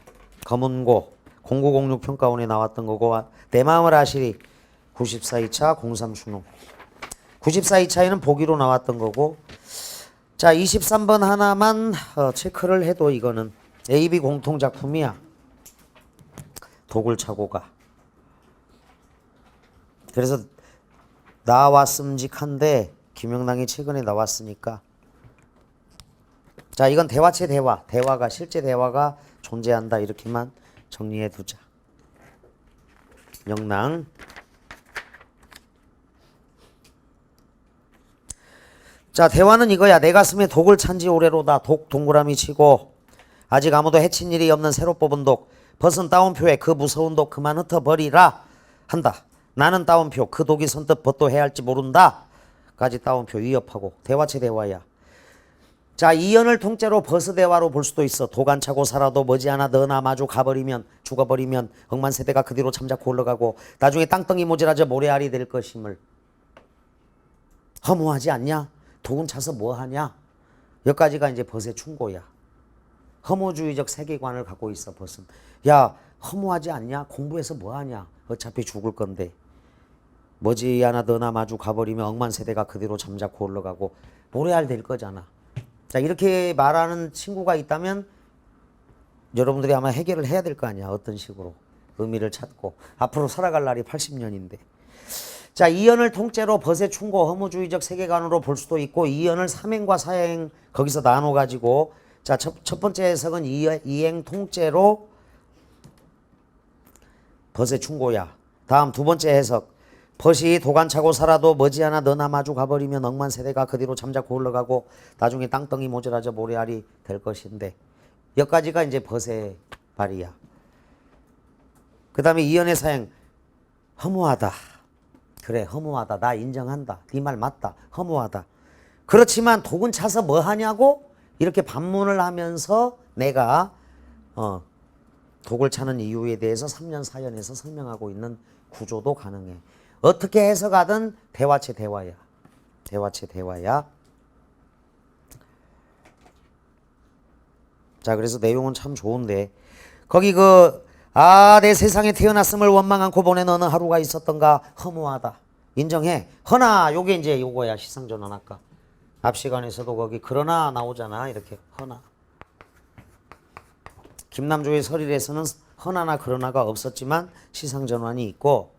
검은고 0906 평가원에 나왔던 거고, 내 마음을 아시리 94 2차 03 수능. 94의 차이는 보기로 나왔던 거고. 자, 23번 하나만 체크를 해도 이거는 AB 공통작품이야. 도굴차고가. 그래서 나왔음직한데 김영랑이 최근에 나왔으니까. 자, 이건 대화체 대화. 대화가 실제 대화가 존재한다. 이렇게만 정리해 두자. 영랑. 자, 대화는 이거야. 내 가슴에 독을 찬지 오래로다. 독 동그라미 치고 아직 아무도 해친 일이 없는 새로 뽑은 독. 벗은 따옴표에 그 무서운 독 그만 흩어버리라 한다. 나는 따옴표 그 독이 선뜻 벗도해야 할지 모른다. 까지 따옴표 위협하고. 대화체 대화야. 자, 이연을 통째로 버스 대화로 볼 수도 있어. 독 안 차고 살아도 머지않아 너나 마주 가버리면 죽어버리면 억만세대가 그 뒤로 잠자코 흘러가고 나중에 땅덩이 모자라져 모래알이 될 것임을. 허무하지 않냐? 독은 차서 뭐하냐? 여기까지가 이제 벗의 충고야. 허무주의적 세계관을 갖고 있어 벗은. 야, 허무하지 않냐? 공부해서 뭐하냐? 어차피 죽을 건데. 머지않아 너나 마주 가버리면 억만세대가 그 뒤로 잠자코 흘러가고 모래알 될 거잖아. 자, 이렇게 말하는 친구가 있다면 여러분들이 아마 해결을 해야 될 거 아니야. 어떤 식으로 의미를 찾고. 앞으로 살아갈 날이 80년인데. 자, 이연을 통째로 벗의 충고 허무주의적 세계관으로 볼 수도 있고 이연을 삼행과 사행 거기서 나눠 가지고. 자, 첫 번째 해석은 이행 통째로 벗의 충고야. 다음 두 번째 해석. 벗이 도간 차고 살아도 머지않아 너나 마주 가버리면 억만세대가 그 뒤로 잠자코 흘러가고 나중에 땅덩이 모자라져 모래알이 될 것인데. 여기까지가 이제 벗의 발이야. 그 다음에 이연의 사행. 허무하다. 그래, 허무하다. 나 인정한다. 네 말 맞다. 허무하다. 그렇지만 독은 차서 뭐 하냐고? 이렇게 반문을 하면서 내가 독을 차는 이유에 대해서 3년 4연에서 설명하고 있는 구조도 가능해. 어떻게 해석하든 대화체 대화야. 대화체 대화야. 자, 그래서 내용은 참 좋은데 거기 내 세상에 태어났음을 원망 않고 보낸 어느 하루가 있었던가 허무하다. 인정해. 허나 요게 이제 요거야. 시상전환 아까 앞 시간에서도 거기 그러나 나오잖아. 이렇게 허나. 김남조의 설일에서는 허나나 그러나가 없었지만 시상전환이 있고.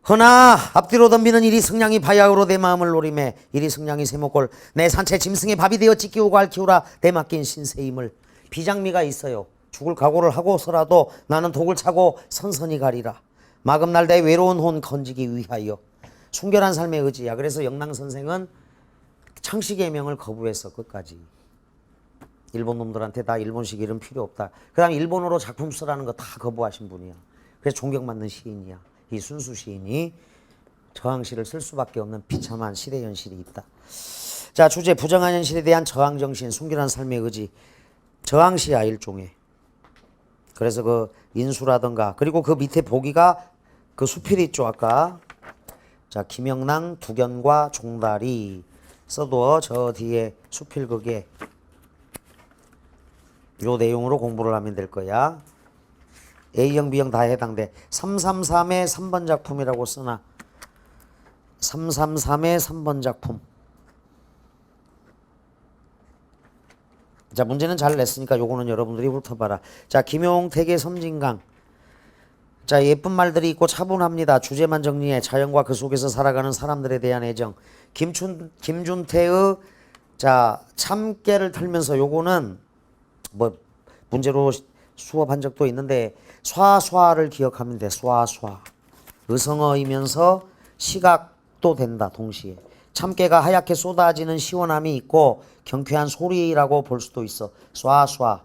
허나 앞뒤로 덤비는 이리 승냥이 바야흐로 내 마음을 노림해 이리 승냥이 세목골 내 산채 짐승의 밥이 되어 찢기우고 앓기우라 내 맡긴 신세임을. 비장미가 있어요. 죽을 각오를 하고서라도 나는 독을 차고 선선히 가리라. 마금날 내 외로운 혼 건지기 위하여. 순결한 삶의 의지야. 그래서 영랑 선생은 창씨개명을 거부했어. 끝까지. 일본 놈들한테 다 일본식 이름 필요 없다. 그 다음에 일본어로 작품 쓰라는 거 다 거부하신 분이야. 그래서 존경받는 시인이야. 이 순수 시인이 저항시를 쓸 수밖에 없는 비참한 시대 현실이 있다. 자, 주제 부정한 현실에 대한 저항정신, 순결한 삶의 의지. 저항시야 일종의. 그래서 그 인수라든가 그리고 그 밑에 보기가 그 수필 있죠 아까. 자, 김영랑 두견과 종다리 써도 저 뒤에 수필극에 요 내용으로 공부를 하면 될 거야. A형, B형 다 해당돼. 333의 3번 작품이라고 쓰나. 333의 3번 작품. 자, 문제는 잘 냈으니까 요거는 여러분들이 훑어봐라. 자, 김용택의 섬진강. 자, 예쁜 말들이 있고 차분합니다. 주제만 정리해. 자연과 그 속에서 살아가는 사람들에 대한 애정. 김준태의 자, 참깨를 털면서 요거는 뭐 문제로 수업한 적도 있는데 쏴쏴를 기억하면 돼. 쏴쏴. 의성어이면서 시각도 된다. 동시에. 참깨가 하얗게 쏟아지는 시원함이 있고 경쾌한 소리라고 볼 수도 있어. 쏴쏴.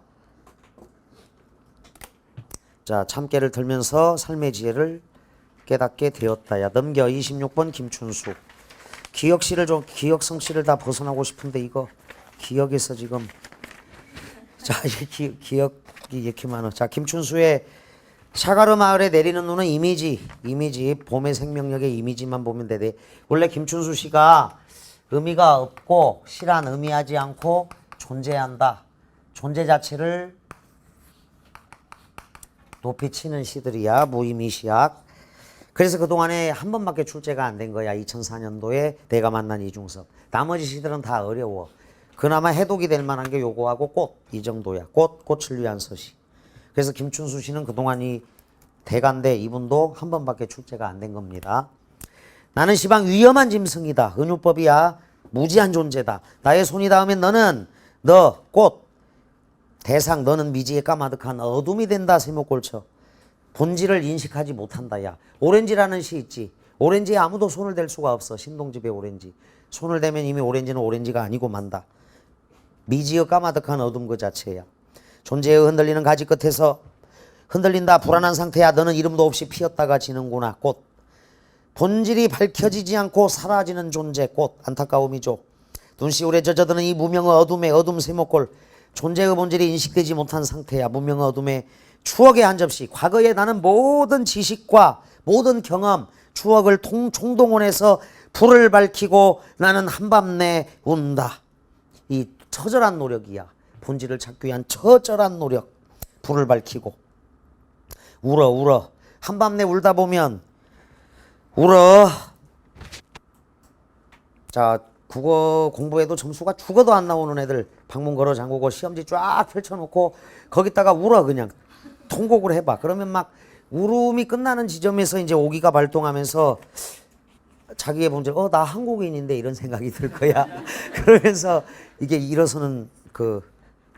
자, 참깨를 들면서 삶의 지혜를 깨닫게 되었다. 야, 넘겨. 26번 김춘수. 기억시를 좀 기억성씨를 다 벗어나고 싶은데 이거 기억에서 지금 자, 이게 기억이 이렇게 많아. 자, 김춘수의 샤가르 마을에 내리는 눈은 이미지 봄의 생명력의 이미지만 보면 되대. 원래 김춘수 씨가 의미가 없고 시란 의미하지 않고 존재한다. 존재 자체를 높이 치는 시들이야. 무의미시학. 그래서 그동안에 한 번밖에 출제가 안 된 거야. 2004년도에 내가 만난 이중섭. 나머지 시들은 다 어려워. 그나마 해독이 될 만한 게 요거하고 꽃, 이 정도야. 꽃을 위한 서시. 그래서 김춘수 씨는 그동안 이 대간데 이분도 한 번밖에 출제가 안 된 겁니다. 나는 시방 위험한 짐승이다. 은유법이야. 무지한 존재다. 나의 손이 닿으면 너 꽃, 대상 너는 미지에 까마득한 어둠이 된다. 세목골쳐. 본질을 인식하지 못한다. 야, 오렌지라는 시 있지. 오렌지에 아무도 손을 댈 수가 없어. 신동집의 오렌지. 손을 대면 이미 오렌지는 오렌지가 아니고 만다. 미지어 까마득한 어둠 그 자체야. 존재의 흔들리는 가지 끝에서 흔들린다. 불안한 상태야. 너는 이름도 없이 피었다가 지는구나. 꽃. 본질이 밝혀지지 않고 사라지는 존재. 꽃. 안타까움이죠. 눈시울에 젖어드는 이 무명의 어둠의 어둠 세목골. 존재의 본질이 인식되지 못한 상태야. 무명의 어둠의 추억의 한 접시. 과거에 나는 모든 지식과 모든 경험, 추억을 총동원해서 불을 밝히고 나는 한밤내 운다. 이 처절한 노력이야. 본질을 찾기 위한 처절한 노력. 불을 밝히고 울어. 한밤내 울다 보면 울어. 자, 국어 공부해도 점수가 죽어도 안 나오는 애들 방문 걸어 잠그고 시험지 쫙 펼쳐놓고 거기다가 울어. 그냥 통곡을 해봐. 그러면 막 울음이 끝나는 지점에서 이제 오기가 발동하면서 자기의 본질, 나 한국인인데 이런 생각이 들 거야. 그러면서 이게 일어서는 그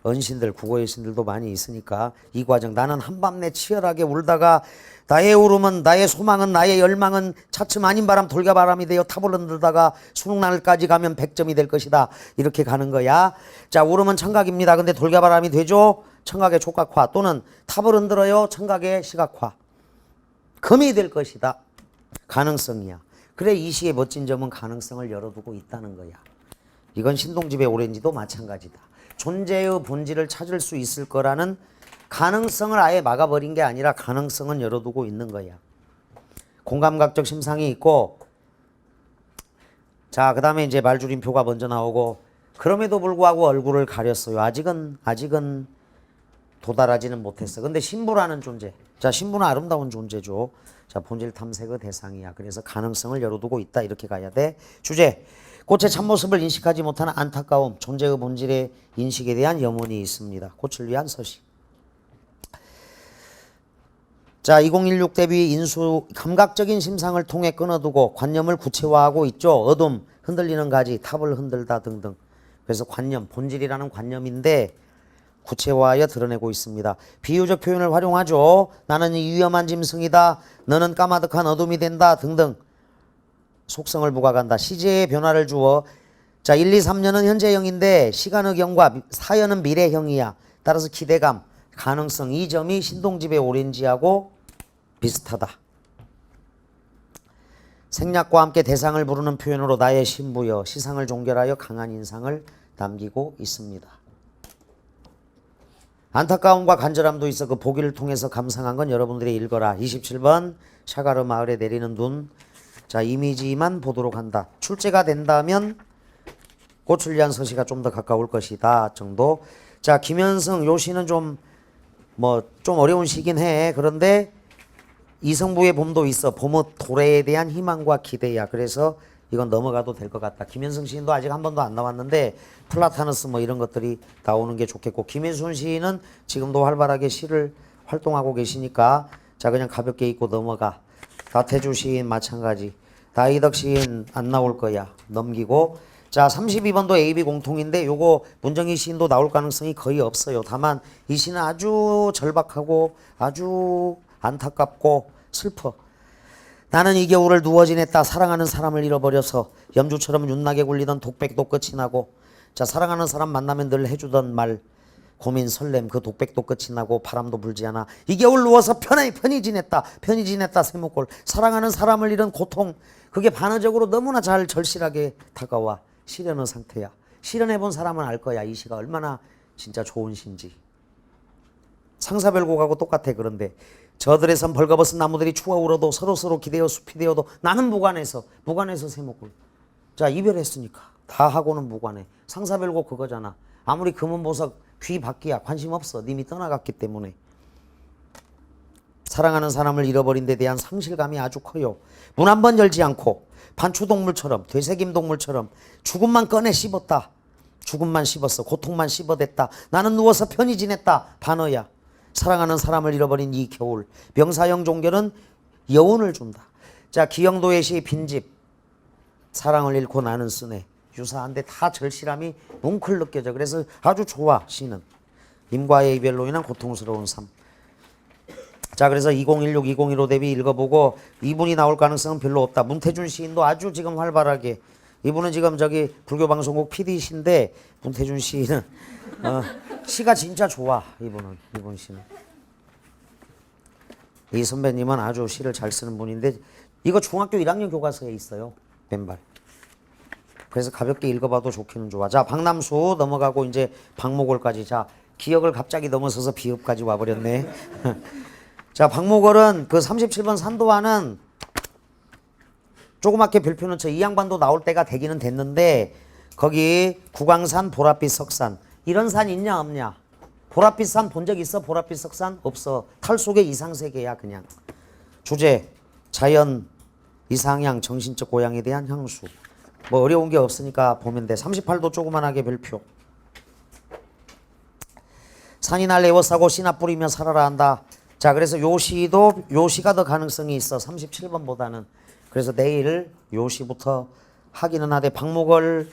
언신들, 국어의 신들도 많이 있으니까 이 과정. 나는 한밤내 치열하게 울다가 나의 울음은, 나의 소망은, 나의 열망은 차츰 아닌 바람 돌가바람이 되어 탑을 흔들다가 수능날까지 가면 100점이 될 것이다. 이렇게 가는 거야. 자, 울음은 청각입니다. 근데 돌가바람이 되죠? 청각의 촉각화 또는 탑을 흔들어요. 청각의 시각화. 금이 될 것이다. 가능성이야. 그래, 이 시의 멋진 점은 가능성을 열어두고 있다는 거야. 이건 신동집의 오렌지도 마찬가지다. 존재의 본질을 찾을 수 있을 거라는 가능성을 아예 막아버린 게 아니라 가능성은 열어두고 있는 거야. 공감각적 심상이 있고, 자, 그 다음에 이제 말줄임표가 먼저 나오고, 그럼에도 불구하고 얼굴을 가렸어요. 아직은 도달하지는 못했어. 근데 신부라는 존재. 자, 신부는 아름다운 존재죠. 자, 본질 탐색의 대상이야. 그래서 가능성을 열어두고 있다. 이렇게 가야 돼. 주제. 꽃의 참모습을 인식하지 못하는 안타까움. 존재의 본질의 인식에 대한 염원이 있습니다. 꽃을 위한 서시. 자, 2016 대비 인수 감각적인 심상을 통해 끊어두고 관념을 구체화하고 있죠. 어둠, 흔들리는 가지, 탑을 흔들다 등등. 그래서 관념, 본질이라는 관념인데 구체화하여 드러내고 있습니다. 비유적 표현을 활용하죠. 나는 이 위험한 짐승이다. 너는 까마득한 어둠이 된다. 등등. 속성을 부각한다. 시제의 변화를 주어. 자, 1, 2, 3년은 현재형인데 시간의 경과 4년은 미래형이야. 따라서 기대감, 가능성 이 점이 신동집의 오렌지하고 비슷하다. 생략과 함께 대상을 부르는 표현으로 나의 신부여 시상을 종결하여 강한 인상을 남기고 있습니다. 안타까움과 간절함도 있어 그 보기를 통해서 감상한 건 여러분들이 읽어라. 27번 샤가르 마을에 내리는 눈. 자, 이미지만 보도록 한다. 출제가 된다면 꽃을 위한 서시가 좀 더 가까울 것이다 정도. 자, 김현승 요 시는 좀 어려운 시긴 해. 그런데 이성부의 봄도 있어. 봄의 도래에 대한 희망과 기대야. 그래서 이건 넘어가도 될 것 같다. 김현승 시인도 아직 한 번도 안 나왔는데 플라타너스 이런 것들이 나오는 게 좋겠고, 김혜순 시인은 지금도 활발하게 시를 활동하고 계시니까 자, 그냥 가볍게 읽고 넘어가. 다태주 시인 마찬가지. 다이덕 시인 안 나올 거야. 넘기고. 자, 32번도 AB 공통인데 요거 문정희 시인도 나올 가능성이 거의 없어요. 다만 이 시는 아주 절박하고 아주 안타깝고 슬퍼. 나는 이 겨울을 누워 지냈다. 사랑하는 사람을 잃어버려서 염주처럼 윤나게 굴리던 독백도 끝이 나고. 자, 사랑하는 사람 만나면 늘 해주던 말, 고민 설렘 그 독백도 끝이 나고 바람도 불지 않아. 이 겨울 누워서 편히 지냈다. 세목골. 사랑하는 사람을 잃은 고통, 그게 반어적으로 너무나 잘 절실하게 다가와. 실현의 상태야. 실현해본 사람은 알 거야. 이 시가 얼마나 진짜 좋은 시인지. 상사별곡하고 똑같아. 그런데 저들의 선 벌거벗은 나무들이 추워 울어도 서로 기대어 숲이 되어도 나는 무관해서 세목골. 자, 이별했으니까 다 하고는 무관해. 상사별곡 그거잖아. 아무리 금은보석 귀 밖이야 관심 없어. 님이 떠나갔기 때문에. 사랑하는 사람을 잃어버린 데 대한 상실감이 아주 커요. 문 한 번 열지 않고 반추동물처럼 되새김동물처럼 죽음만 꺼내 씹었다. 죽음만 씹었어. 고통만 씹어댔다. 나는 누워서 편히 지냈다. 반어야. 사랑하는 사람을 잃어버린 이 겨울. 명사형 종결은 여운을 준다. 자, 기영도의 시 빈집. 사랑을 잃고 나는 쓰네. 유사한데 다 절실함이 뭉클 느껴져. 그래서 아주 좋아 시는. 임과의 이별로 인한 고통스러운 삶. 자, 그래서 2016, 2015 대비 읽어보고 이분이 나올 가능성은 별로 없다. 문태준 시인도 아주 지금 활발하게. 이분은 지금 저기 불교방송국 PD신데 문태준 시인은 시가 진짜 좋아. 이분 시는. 이 선배님은 아주 시를 잘 쓰는 분인데 이거 중학교 1학년 교과서에 있어요. 맨발. 그래서 가볍게 읽어봐도 좋기는 좋아. 자, 박남수 넘어가고 이제 박목월까지. 자, 기억을 갑자기 넘어서서 비읍까지 와버렸네. 자, 박목월은 그 37번 산도와는 조그맣게 별표는 쳐. 이 양반도 나올 때가 되기는 됐는데 거기 구광산, 보랏빛 석산 이런 산 있냐 없냐? 보랏빛 산 본 적 있어? 보랏빛 석산? 없어. 탈 속의 이상세계야 그냥. 주제 자연, 이상향, 정신적 고향에 대한 향수. 뭐 어려운 게 없으니까 보면 돼. 38도 조그만하게 별표. 산이 날 에워싸고 씨나 뿌리며 살아라 한다. 자, 그래서 요 시가 더 가능성이 있어. 37번보다는. 그래서 내일 요 시부터 하기는 하되 박목월,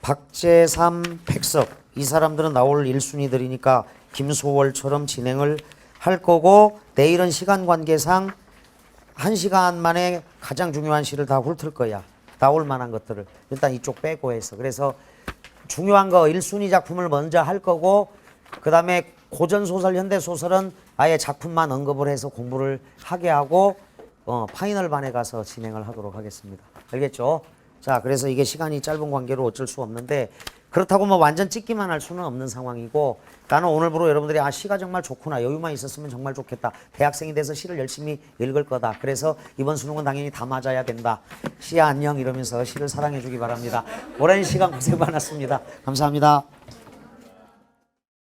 박재삼, 백석 이 사람들은 나올 1순위들이니까 김소월처럼 진행을 할 거고 내일은 시간 관계상 1시간 만에 가장 중요한 시를 다 훑을 거야. 나올 만한 것들을. 일단 이쪽 빼고 해서. 그래서 중요한 거 1순위 작품을 먼저 할 거고 그 다음에 고전소설, 현대소설은 아예 작품만 언급을 해서 공부를 하게 하고 파이널 반에 가서 진행을 하도록 하겠습니다. 알겠죠? 자, 그래서 이게 시간이 짧은 관계로 어쩔 수 없는데 그렇다고 뭐 완전 찍기만 할 수는 없는 상황이고 나는 오늘부로 여러분들이 시가 정말 좋구나. 여유만 있었으면 정말 좋겠다. 대학생이 돼서 시를 열심히 읽을 거다. 그래서 이번 수능은 당연히 다 맞아야 된다. 시야 안녕 이러면서 시를 사랑해 주기 바랍니다. 오랜 시간 고생 많았습니다. 감사합니다.